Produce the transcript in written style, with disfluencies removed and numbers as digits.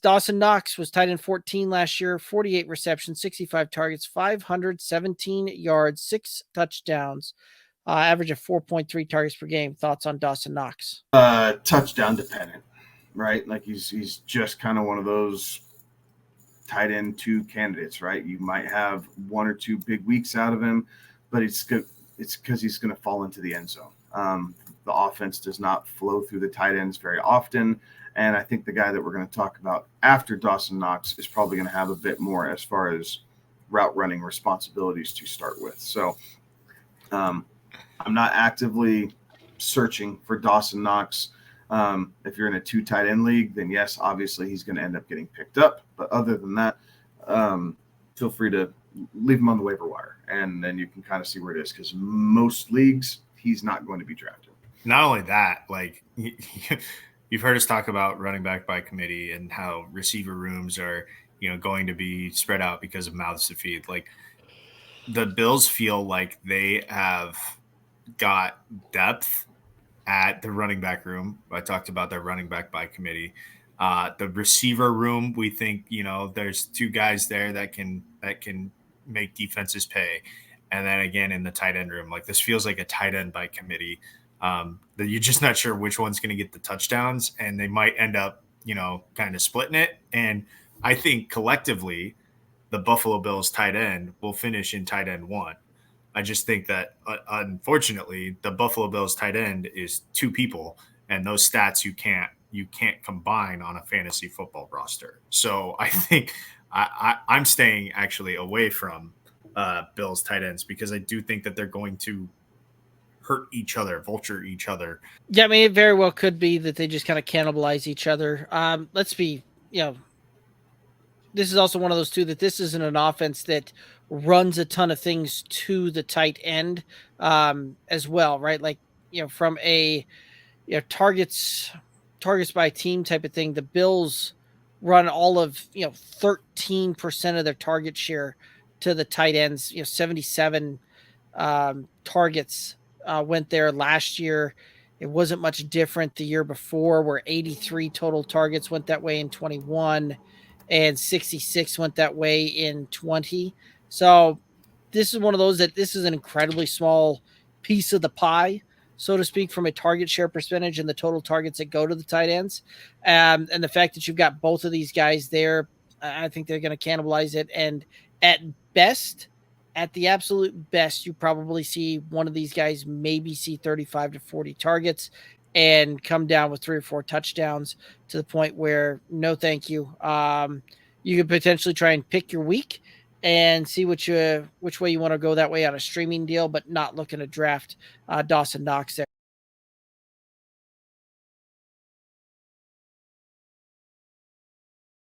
Dawson Knox was tight end 14 last year, 48 receptions, 65 targets, 517 yards, 6 touchdowns, average of 4.3 targets per game. Thoughts on Dawson Knox? Touchdown dependent, right? Like he's just kind of one of those tight end 2 candidates, right? You might have 1 or 2 big weeks out of him, but it's good. It's because he's going to fall into the end zone. The offense does not flow through the tight ends very often. And I think the guy that we're going to talk about after Dawson Knox is probably going to have a bit more as far as route running responsibilities to start with. So I'm not actively searching for Dawson Knox. If you're in a 2 tight end league, then yes, obviously he's going to end up getting picked up. But other than that, feel free to leave him on the waiver wire, and then you can kind of see where it is, because most leagues he's not going to be drafted. Not only that, like you've heard us talk about running back by committee and how receiver rooms are, going to be spread out because of mouths to feed. Like the Bills feel like they have got depth at the running back room. I talked about their running back by committee. The receiver room, we think, there's 2 guys there that can make defenses pay. And then again, in the tight end room, like this feels like a tight end by committee. That you're just not sure which one's going to get the touchdowns, and they might end up, kind of splitting it. And I think collectively, the Buffalo Bills tight end will finish in tight end 1. I just think that, unfortunately, the Buffalo Bills tight end is 2 people, and those stats you can't combine on a fantasy football roster. So I think I'm staying actually away from Bills tight ends, because I do think that they're going to hurt each other, vulture each other. Yeah, I mean, it very well could be that they just kind of cannibalize each other. Let's be, this is also one of those 2 that this isn't an offense that runs a ton of things to the tight end as well, right? Like, from a targets by team type of thing, the Bills run all of 13% of their target share to the tight ends. 77 targets went there last year. It wasn't much different the year before, where 83 total targets went that way in 21 and 66 went that way in 20. So this is one of those that this is an incredibly small piece of the pie, so to speak, from a target share percentage and the total targets that go to the tight ends. And the fact that you've got both of these guys there, I think they're going to cannibalize it. And at the absolute best, you probably see one of these guys maybe see 35 to 40 targets and come down with 3 or 4 touchdowns, to the point where no thank you. You could potentially try and pick your week and see which way you want to go that way on a streaming deal, but not looking to draft Dawson Knox there.